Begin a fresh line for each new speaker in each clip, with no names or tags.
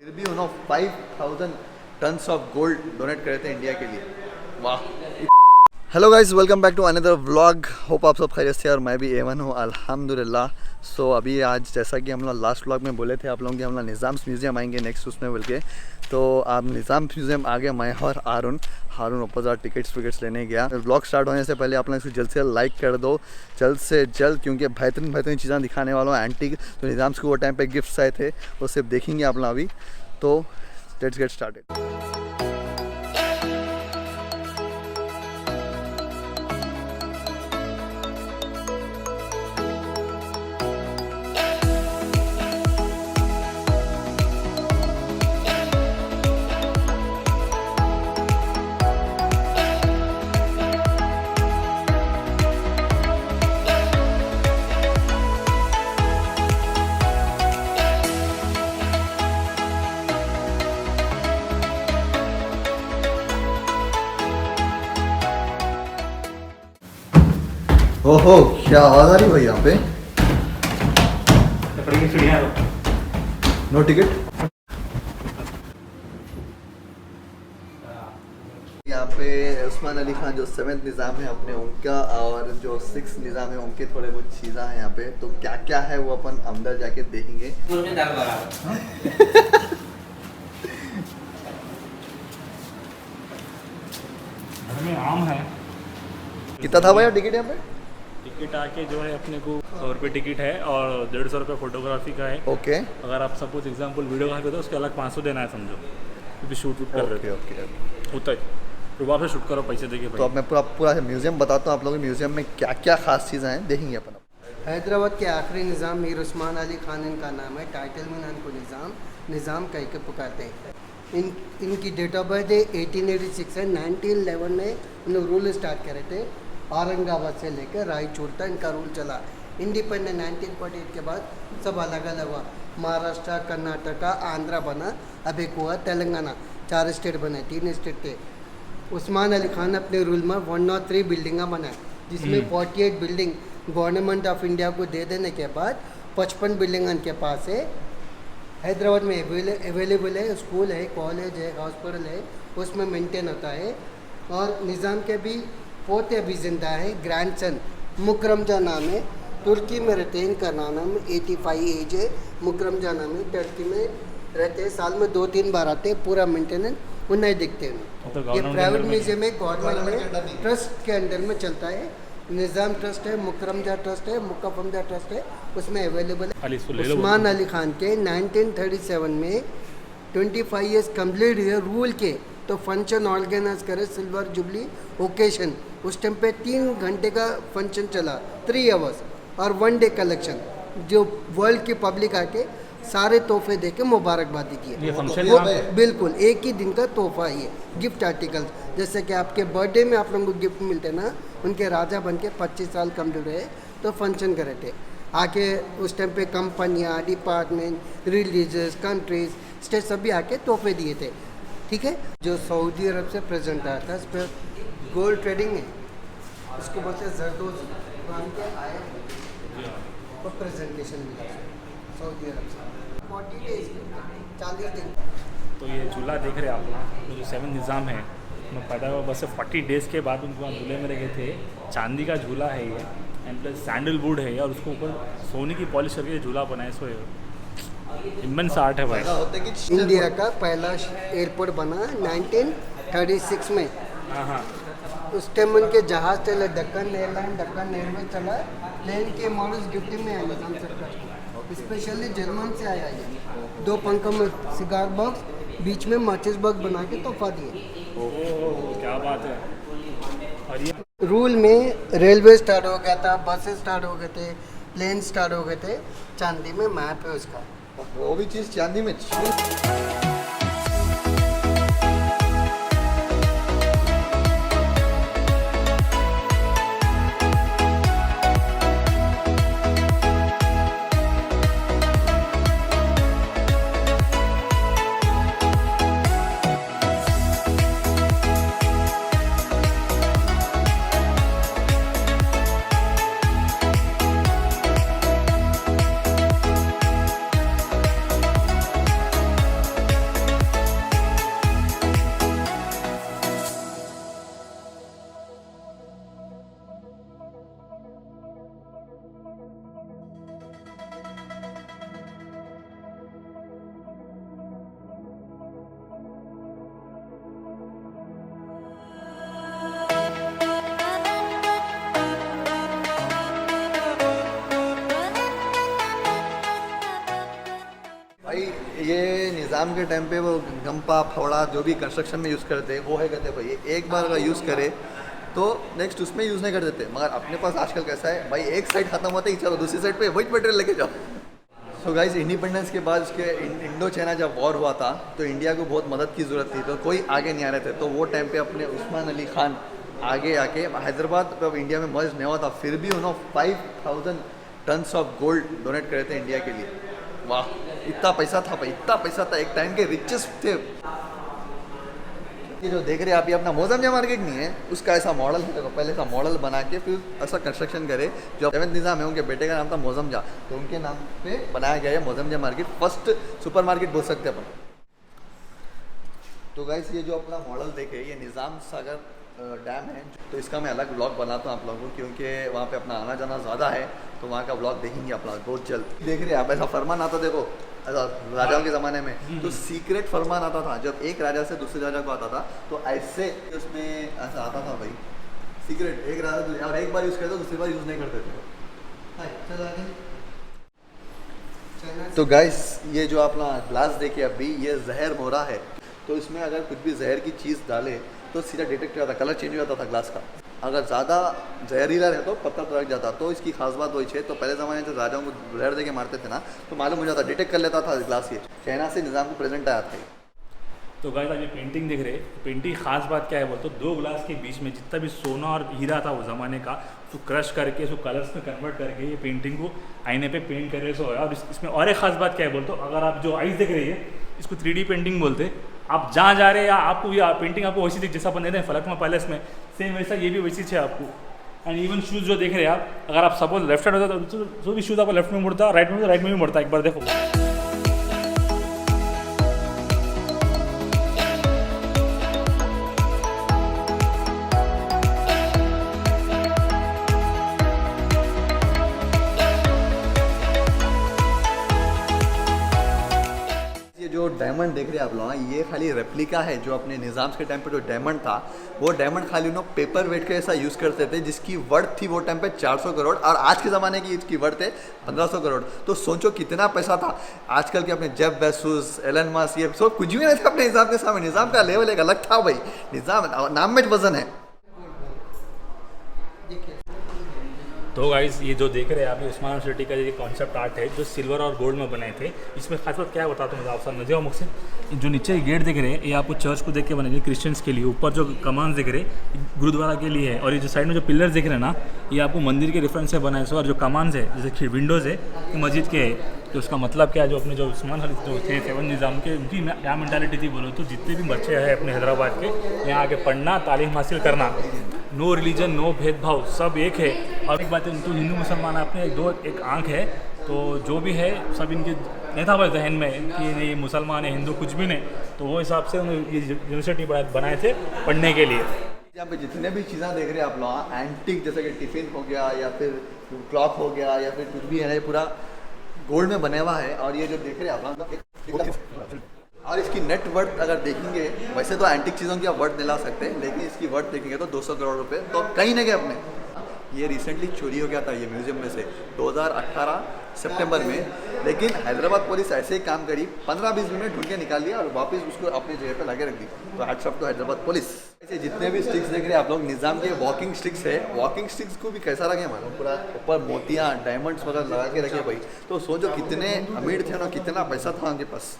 फिर भी 5,000 tons of gold donate करे थे इंडिया के लिए। वाह। Hello guys, welcome back to another vlog. Hope आप सब खैरियत से और मैं भी एवन हूँ अल्हम्दुलिल्लाह। सो अभी आज जैसा कि हम लोग लास्ट व्लॉग में बोले थे आप लोगों के, हम लोग निज़ाम्स म्यूज़ियम आएंगे नेक्स्ट उसमें बोल के। तो आप निज़ाम्स म्यूज़ियम आ गए, मैं और हारून ऊपर टिकट्स लेने गया। व्लॉग स्टार्ट होने से पहले आप लोग इसको जल्द से लाइक कर दो, जल्द से जल्द, क्योंकि बेहतरीन चीज़ें दिखाने वालों एंटीक तो निज़ाम्स को वो टाइम पे गिफ्ट्स आए थे वो सिर्फ देखेंगे आप लोग अभी। तो लेट्स गेट स्टार्टेड। ओहो, क्या आवाज़ आ रही भाई यहाँ पे। No ticket. यहाँ पे उस्मान अली खान जो 7th निज़ाम है अपने उनका, और जो 6th निज़ाम है उनके थोड़े बहुत चीज़ें हैं यहाँ पे। तो क्या क्या है वो अपन अंदर जाके देखेंगे।
आम है।
कितना था भैया टिकट यहाँ पे?
टिकट आके जो है अपने को 100 रुपये टिकट है और 150 रुपये फोटोग्राफी का है।
ओके।
अगर आप सपोज एग्जांपल वीडियो का तो उसके अलग 500 देना है समझो, क्योंकि शूट कर रहे थे।
ओके
होता है रुबाब से शूट करो, पैसे देके।
तो अब मैं पूरा म्यूज़ियम बताता हूँ आप लोगों को, म्यूज़ियम में क्या क्या खास चीज़ें हैं देखेंगे अपन।
हैदराबाद के आखिरी निज़ाम मीर उस्मान अली खान इनका नाम है। टाइटल में इनको निज़ाम कह के पुकारते हैं। इनकी डेट ऑफ बर्थ है 1886 है। 1911 में इन्होंने रूल स्टार्ट करे थे। औरंगाबाद से लेकर रायचूर तक इनका रूल चला। इंडिपेंडेंट 1948 के बाद सब अलग अलग हुआ। महाराष्ट्र, कर्नाटका, आंध्रा बना, अब एक हुआ तेलंगाना। 4 स्टेट बने, 3 स्टेट थे। उस्मान अली खान अपने रूल में 103 बिल्डिंगा बनाए, जिसमें 48 बिल्डिंग गवर्नमेंट ऑफ इंडिया को दे देने के बाद 55 बिल्डिंग इनके पास है। हैदराबाद में अवेलेबल है। स्कूल है, कॉलेज है, हॉस्पिटल है, उसमें मेंटेन होता है। और निज़ाम के भी पोते अभी जिंदा है। ग्रैंडसन मुकरमजा नाम है, तुर्की में रहते हैं। इनका नाम 85 एज है। मुकरमजा नाम है, टर्की में रहते हैं। साल में 2-3 बार आते हैं। पूरा मेंटेनेंस उन्हें दिखते हैं।
तो
ये प्राइवेट म्यूजियम है, गवर्नमेंट में ट्रस्ट के अंडर में चलता है। निज़ाम ट्रस्ट है, मुकरमजा ट्रस्ट है, मुकफमजा ट्रस्ट है, उसमें अवेलेबल है। उस्मान अली खान के 1937 में 25 ईयर्स कम्प्लीट हुए रूल के, तो फंक्शन ऑर्गेनाइज करे सिल्वर जुबली ओकेशन। उस टाइम पे 3 घंटे का फंक्शन चला, 3 आवर्स, और 1 डे कलेक्शन। जो वर्ल्ड की पब्लिक आके सारे तोहफे दे के मुबारकबादी किए। वो बिल्कुल एक ही दिन का तोहफा ही है, गिफ्ट आर्टिकल। जैसे कि आपके बर्थडे में आप लोगों को गिफ्ट मिलते ना, उनके राजा बन के 25 साल कम्प्लीट हुए तो फंक्शन करे थे। आके उस टाइम पे कंपनियाँ, डिपार्टमेंट, रिलीजियस, कंट्रीज, स्टेट सभी आके तोहफे दिए थे। ठीक है। जो सऊदी अरब से प्रेजेंट आया था, इस पर गोल्ड ट्रेडिंग है, इसको बोलते हैं जरदोज के आए और प्रेजेंटेशन मिला सऊदी अरब से 40 डेज 40 दिन।
तो ये झूला देख रहे हैं आप लोग, जो 7 निज़ाम है, मैं पैदा हुआ बस 40 डेज़ के बाद उनको वहाँ झूले में रखे थे। चांदी का झूला है ये, एंड प्लस सैंडलवुड है, और उसको ऊपर सोने की पॉलिश करके झूला बनाए। सो इमेंस आर्ट है भाई।
इंडिया का पहला एयरपोर्ट बना 1936 में।
हाँ।
उस टाइम उनके जहाज चले, डक्कन एयरलाइन, डक्कन एयरवेज चला। प्लेन के मॉडल्स गिफ्ट में आए निज़ाम सरकार, स्पेशली जर्मन से आया ये। 2 पंखों में सिगार बॉक्स, बीच में माचिस बॉक्स बना के तोहफा दिए।
क्या बात है। और ये
रूल में रेलवे स्टार्ट हो गया था, बसेस स्टार्ट हो गए थे, प्लेन स्टार्ट हो गए थे। चांदी में मैप है उसका,
वो भी चीज़ चांदी में। निज़ाम के टाइम पे वो गंपा फवड़ा जो भी कंस्ट्रक्शन में यूज़ करते हैं वो है कहते भाई एक बार अगर यूज़ करे तो नेक्स्ट उसमें यूज़ नहीं कर देते। मगर अपने पास आजकल कैसा है भाई, एक साइड ख़त्म होते ही चलो दूसरी साइड पे वही मटेरियल लेके जाओ। सो गाइस, इंडिपेंडेंस के बाद उसके इंडो चाइना जब वॉर हुआ था तो इंडिया को बहुत मदद की ज़रूरत थी, तो कोई आगे नहीं आ रहे थे। तो वो टाइम पे अपने उस्मान अली खान आगे आके हैदराबाद जब इंडिया में मर्ज नहीं हुआ था फिर भी उन्होंने 5000 टन्स ऑफ गोल्ड डोनेट करे थे इंडिया के लिए। वाह, इतना पैसा था भाई, इतना पैसा था, एक टाइम के रिचेस्ट थे। ये जो देख रहे हैं आप, ये अपना मौजमजा मार्केट नहीं है, उसका ऐसा मॉडल है। पहले ऐसा मॉडल बना के फिर ऐसा कंस्ट्रक्शन करे। जो 7th निज़ाम है उनके बेटे का नाम था मौजमजा, तो उनके नाम पे बनाया गया है मौजमजा मार्केट। फर्स्ट सुपर मार्केट बोल सकते हैं अपन। तो गाइस, ये जो अपना मॉडल देखे ये निज़ाम सागर डैम है, तो इसका मैं अलग ब्लॉग बनाता हूँ आप लोगों को, क्योंकि वहाँ पे अपना आना जाना ज़्यादा है, तो वहाँ का ब्लॉग देखेंगे आप लोग बहुत जल्द। देख रहे हैं आप, ऐसा फरमान आता देखो राजाओं के ज़माने में, तो सीक्रेट फरमान आता था। जब एक राजा से दूसरे राजा को आता था तो ऐसे उसमें ऐसा आता था भाई, सीक्रेट एक राजा और एक बार यूज़ करते दूसरी बार यूज़ नहीं करते थे। तो गाइस, ये जो अपना ग्लास देखिए अभी, ये जहर मोरा है, तो इसमें अगर कुछ भी जहर की चीज़ डाले तो सीधा डिटेक्ट हो जाता, कलर चेंज हो जाता था ग्लास का। अगर ज़्यादा जहरीला है तो पत्थर तो रख जाता। तो इसकी खास बात वही है। तो पहले ज़माने में जो राजाओं को जहर दे के मारते थे ना, तो मालूम हो जाता, डिटेक्ट कर लेता था ग्लास। ये चाइना से निज़ाम को प्रेजेंट आया था।
तो गाइस, आप ये पेंटिंग देख रहे हैं, पेंटिंग खास बात क्या है बोल तो 2 ग्लास के बीच में जितना भी सोना और हीरा था वो ज़माने का, उसको क्रश करके उसको कलर्स में कन्वर्ट करके ये पेंटिंग को आईने पे पेंट करके सो है। और इसमें और एक खास बात क्या है बोल तो, अगर आप जो आइस देख रही है इसको 3D पेंटिंग बोलते हैं। आप जहाँ जा रहे हैं या आपको ये पेंटिंग आपको वैसी दिख, जैसा अपन देते हैं फलकनुमा पैलेस में, सेम वैसा ये भी वैसी है आपको। एंड इवन शूज़ जो देख रहे हैं आप, अगर आप सपोज लेफ्ट साइड होता तो जो भी शूज़ आपको लेफ्ट में मुड़ता, राइट में भी मुड़ता। एक बार देखो,
जो डायमंड देख रहे हैं आप लोग, ये खाली रेप्लिका है। जो अपने निज़ाम के टाइम पे जो डायमंड था, वो डायमंड खाली उन्होंने पेपर वेट के ऐसा यूज़ करते थे, जिसकी वर्थ थी वो टाइम पे 400 करोड़, और आज के ज़माने की इसकी वर्थ है 1500 करोड़। तो सोचो कितना पैसा था। आजकल के अपने जेफ बेजोस, एलन मस्क, ये सब कुछ भी नहीं थे अपने निज़ाम के सामने। निज़ाम का लेवल एक अलग था भाई। निज़ाम नाम में वजन है।
तो गाइस, ये जो देख रहे हैं आप, ये उस्मान यूनिवर्सिटी का ये कॉन्सेप्ट आर्ट है जो सिल्वर और गोल्ड में बनाए थे। इसमें खास बात क्या बताता हूँ आप सामने मुझे मुझसे, जो नीचे गेट दिख रहे हैं ये आपको चर्च को देख के बने, क्रिश्चियंस के लिए। ऊपर जो कमान दिख रहे हैं गुरुद्वारा के लिए है, और ये जो साइड में जो पिलर्स दिख रहे हैं ना, ये आपको मंदिर के रेफरेंस से बनाए। और जो कमान है जैसे विंडोज़ है ये मस्जिद के है। तो उसका मतलब क्या है, जो अपने जो उस्मान जो थे 7 निज़ाम के, उनकी क्या मेंटालिटी थी बोलो तो, जितने भी बच्चे हैं अपने हैदराबाद के, यहाँ आके पढ़ना, तालीम हासिल करना, नो रिलीजन नो भेदभाव, सब एक है। और एक बात है, तो हिंदू मुसलमान अपने एक आंख है, तो जो भी है सब इनके नहीं था भाई जहन में कि ये मुसलमान है हिंदू कुछ भी नहीं। तो वो हिसाब से ये यूनिवर्सिटी बनाए थे पढ़ने के लिए।
यहाँ पे जितने भी चीज़ें देख रहे हैं आप लोग, एंटीक जैसे कि टिफ़िन हो गया या फिर क्लॉक हो गया या फिर कुछ भी है ना, ये पूरा गोल्ड में बने हुआ है। और ये जो देख रहे हैं आप लोग, और इसकी नेट वर्थ अगर देखेंगे, वैसे तो एंटिक चीज़ों की आप वर्थ नहीं ला सकते, लेकिन इसकी वर्थ देखेंगे तो 200 करोड़ रुपए तो कहीं नहीं गए अपने। ये रिसेंटली चोरी हो गया था ये म्यूज़ियम में से 2018 सितंबर में, लेकिन हैदराबाद पुलिस ऐसे ही काम करी, 15-20 मिनट ढूंढ के निकाल लिया और वापस उसको अपनी जगह पे लगे रख दी। तो hats off to Hyderabad police. ऐसे जितने भी स्टिक्स देख रहे हैं आप लोग, निज़ाम के वॉकिंग स्टिक्स है। वॉकिंग स्टिक्स को भी कैसा रखे हमारा, पूरा ऊपर मोतियाँ डायमंड्स वगैरह लगा के रखे भाई। तो सोचो कितने अमीर थे ना, कितना पैसा था उनके पास।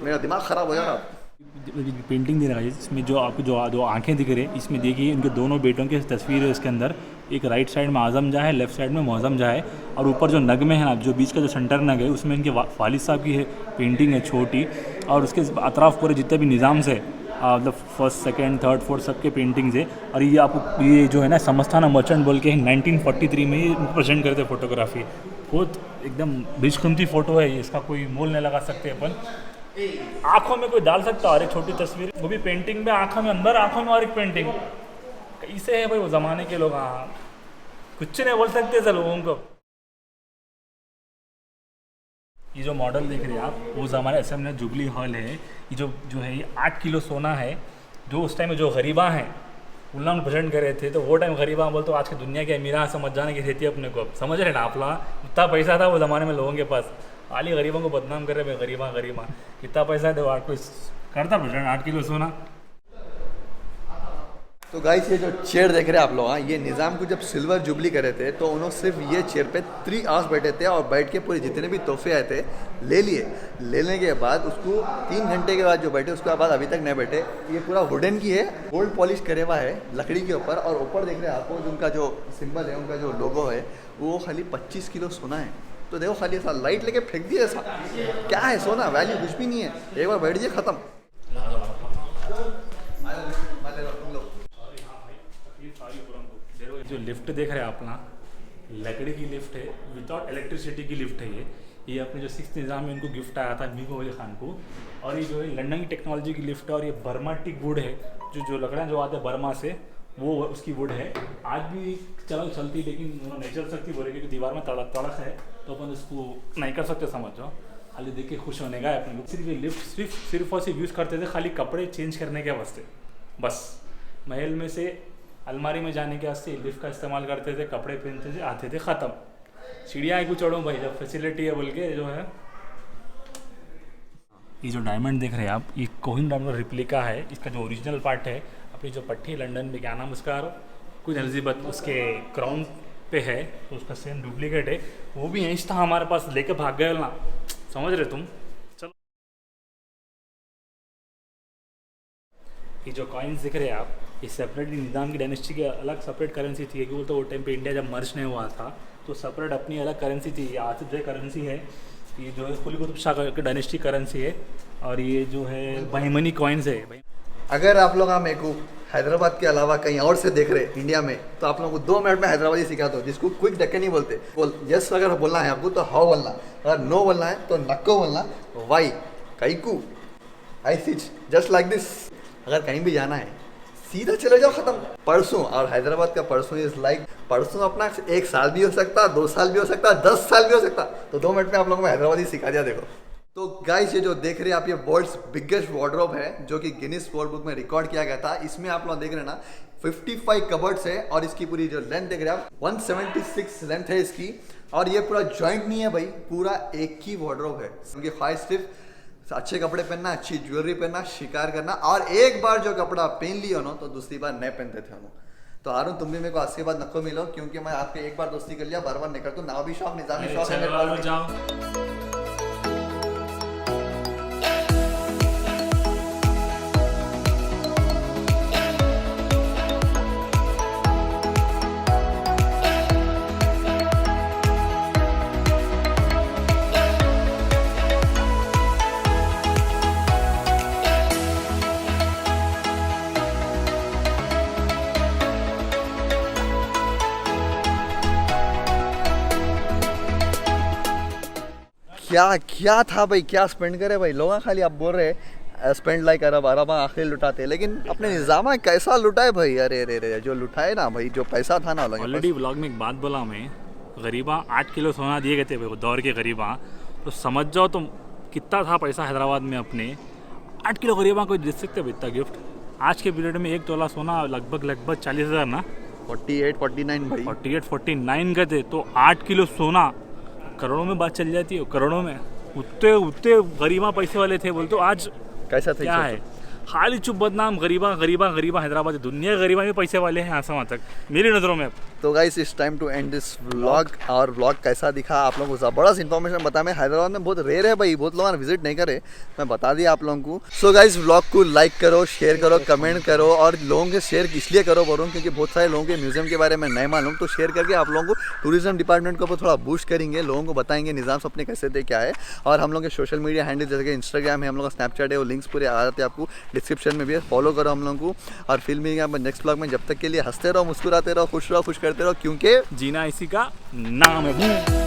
मेरा दिमाग ख़राब हो जाएगा।
पेंटिंग दे रहा है इसमें, जो आपको जो आंखें दिख रही है इसमें देखिए, इनके दोनों बेटों की तस्वीर है इसके अंदर। एक राइट साइड में आज़म जा है, लेफ्ट साइड में मौज़म जा है, और ऊपर जो नग में है ना, जो बीच का जो सेंटर नग है उसमें इनके वालिद साहब की है पेंटिंग है छोटी। और उसके अतराफ़ पूरे जितने भी निज़ाम से मतलब फर्स्ट सेकंड थर्ड फोर्थ सबके पेंटिंग्स है। और ये आपको ये जो है ना समस्थाना मर्चेंट बोल के 1943 में ये प्रेजेंट करते फोटोग्राफी। बहुत एकदम बेशकीमती फ़ोटो है, इसका कोई मोल नहीं लगा सकते अपन। आँखों में कोई डाल सकता और एक छोटी तस्वीर, वो भी पेंटिंग में, आँखों में अंदर, आँखों में और एक पेंटिंग। कैसे है भाई वो ज़माने के लोग। हाँ, कुछ नहीं बोल सकते थे लोगों को। ये जो मॉडल देख रहे हैं आप, वो ज़माने ऐसे में जुबली हॉल है। ये जो है ये 8 किलो सोना है, जो उस टाइम में जो गरीबा हैं उन्होंने प्रेजेंट करे थे। तो वो टाइम गरीबा बोल तो आज की दुनिया के अमीरा समझ जाने की रहती है अपने को, समझ रहे ना आप लोग। इतना पैसा था वो ज़माने में लोगों के पास। खाली गरीबों को बदनाम कर रहे भाई, गरीबा गरीबा। कितना पैसा दो 8 को करता प्रेसिडेंट 8 किलो सोना।
तो गाइस ये जो चेयर देख रहे हैं आप लोग, हाँ, ये निज़ाम को जब सिल्वर जुबली करे थे तो उन्होंने सिर्फ ये चेयर पे 3 आवर्स बैठे थे और बैठ के पूरे जितने भी तोहफे आए थे ले लिए। लेने के बाद उसको 3 घंटे के बाद जो बैठे उसके बाद अभी तक नहीं बैठे। ये पूरा वुडन की है, गोल्ड पॉलिश करे हुआ है लकड़ी के ऊपर, और ऊपर देख रहे हैं आपको उनका जो सिंबल है, उनका जो लोगो है, वो खाली 25 किलो सोना है। तो देखो खाली ऐसा लाइट लेके फेंक दिया, ऐसा क्या है सोना, वैल्यू कुछ भी नहीं है। एक बार बैठ जाइए खत्म।
जो लिफ्ट देख रहे हैं आप ना, लकड़ी की लिफ्ट है, विदाउट इलेक्ट्रिसिटी की लिफ्ट है ये अपने जो 6th निज़ाम में इनको गिफ्ट आया था मीको अली खान को। और ये जो है लंदन की टेक्नोलॉजी की लिफ्ट है, और ये बर्मा टिक वुड है, जो लकड़ियाँ जो आते हैं बर्मा से, वो उसकी वुड है। आज भी चलती, लेकिन नहीं चल सकती बोले क्योंकि दीवार में तड़क है, तो अपन इसको नहीं कर सकते, समझ जाओ। खाली देख के खुश होने का है अपने लोग। सिर्फ ये लिफ्ट सिर्फ और सिर्फ यूज़ करते थे खाली कपड़े चेंज करने के वास्ते, बस। महल में से अलमारी में जाने के वास्ते लिफ्ट का इस्तेमाल करते थे, कपड़े पहनते थे, आते थे, ख़त्म। सीढ़ियाँ ही कुछ चढ़ो भाई, जब फैसिलिटी है बोल के जो है। ये जो डायमंड देख रहे हैं आप, ये कोहिन डायमंड का रिप्लिका है। इसका जो ओरिजिनल पार्ट है, अपनी जो पट्टी है लंदन में, क्या नाम उसका, क्वीन एलिजाबेथ, उसके क्राउन पे है, तो उसका सेम डुप्लीकेट है। वो भी यहीं था हमारे पास, लेके भाग गए ना, समझ रहे तुम। चलो ये जो कॉइन्स दिख रहे हैं आप, ये सेपरेटली निज़ाम की डायनेस्टी की अलग सेपरेट करेंसी थी, क्योंकि तो वो टाइम पे इंडिया जब मर्ज नहीं हुआ था तो सेपरेट अपनी अलग करेंसी थी। ये आसिफ जय करेंसी है, ये जो है कुली कुतुब शाह की डायनेस्टी करेंसी है, और ये जो है बहिमनी कॉइन्स है।
अगर आप लोग मेरे को हैदराबाद के अलावा कहीं और से देख रहे इंडिया में, तो आप लोगों को 2 मिनट में हैदराबादी सिखा दो, जिसको क्विक डक्कनी बोलते। यस अगर बोलना है आपको तो हाउ बोलना, अगर नो बोलना है तो नक्को बोलना, वाई कैकू आई सिच जस्ट लाइक दिस। अगर कहीं भी जाना है सीधा चले जाओ, खत्म। परसों, और हैदराबाद का परसों इज लाइक परसों अपना 1 साल भी हो सकता, 2 साल भी हो सकता, 10 साल भी हो सकता। तो 2 मिनट में आप लोगों को हैदराबादी सिखा दिया। देखो तो गाइस ये जो देख रहे हैं आप, ये वर्ल्ड्स बिगेस्ट वार्डरोब है, जो कि गिनीज वर्ल्ड बुक में रिकॉर्ड किया गया था। इसमें आप लोग देख रहे हैं ना 55 कबर्ड्स है, और इसकी पूरी जो लेंथ देख रहे हैं आप 176 लेंथ है इसकी। और ये पूरा जॉइंट नहीं है भाई, पूरा एक ही वार्डरोब है। उनकी ख्वाहिश सिर्फ अच्छे कपड़े पहनना, अच्छी ज्वेलरी पहनना, शिकार करना, और एक बार जो कपड़ा पहन लियो ना तो दूसरी बार नहीं पहनते थे हम। तो आरुण तुम भी मेरे को आज के बाद नको मिलो, क्योंकि मैं आपके एक बार दोस्ती कर लिया, बार बार नहीं करता। ना भी शौक, निजामी शौक है। क्या था भाई, क्या स्पेंड करे भाई लोग। खाली आप बोल रहे स्पेंड लाइक अरब आखिर लुटाते, लेकिन अपने निज़ामा कैसा लुटाए भाई। अरे अरे अरे जो लुटाए ना भाई, जो पैसा था ना।
ऑलरेडी व्लॉग में एक बात बोला मैं, गरीबा 8 किलो सोना दिए गए थे भाई दौर के गरीबा, तो समझ जाओ तुम कितना था पैसा हैदराबाद में अपने। 8 किलो गरीबा कोई दे सकते हो इतना गिफ्ट। आज के पीरियड में 1 तोला सोना लगभग 40,000 ना,
48-49 भाई,
48-49 का थे। तो 8 किलो सोना करोड़ों में बात चल जाती है, करोड़ों में। उतने गरीबा पैसे वाले थे बोलते। आज
कैसा था
क्या है, खाली चुप बदनाम, गरीबा हैदराबाद, दुनिया गरीबा में पैसे वाले हैं आसाम तक मेरी नज़रों में।
तो guys it's time to end this vlog. और व्लॉग कैसा दिखा आप लोगों को, ज़बरदस्त इन्फॉर्मेशन बता। मैं हैदराबाद में बहुत रेयर है भाई, बहुत लोग विजिट नहीं करे, मैं बता दिया आप लोगों को। सो गाइस व्लॉग को लाइक करो, शेयर करो, कमेंट करो, और लोगों के शेयर इसलिए करो बोलूँ क्योंकि बहुत सारे लोगों के म्यूजियम के बारे में नहीं मालूम। तो शेयर करके आप लोगों को टूरिज्म डिपार्टमेंट को थोड़ा बूस्ट करेंगे, लोगों को बताएंगे निज़ाम अपने कैसे थे क्या है। और हम लोग के सोशल मीडिया हैंडल जैसे कि इंस्टाग्राम है, हम लोग का स्नैपचैट है, वो लिंक्स पूरे आ जाते हैं आपको डिस्क्रिप्शन में भी है, फॉलो करो हम लोगों को। और फिर मिलेंगे आप नेक्स्ट ब्लॉग में। जब तक के लिए हंसते रहो, मुस्कुराते रहो, खुश रहो, खुश करते रहो, क्योंकि
जीना इसी का नाम है।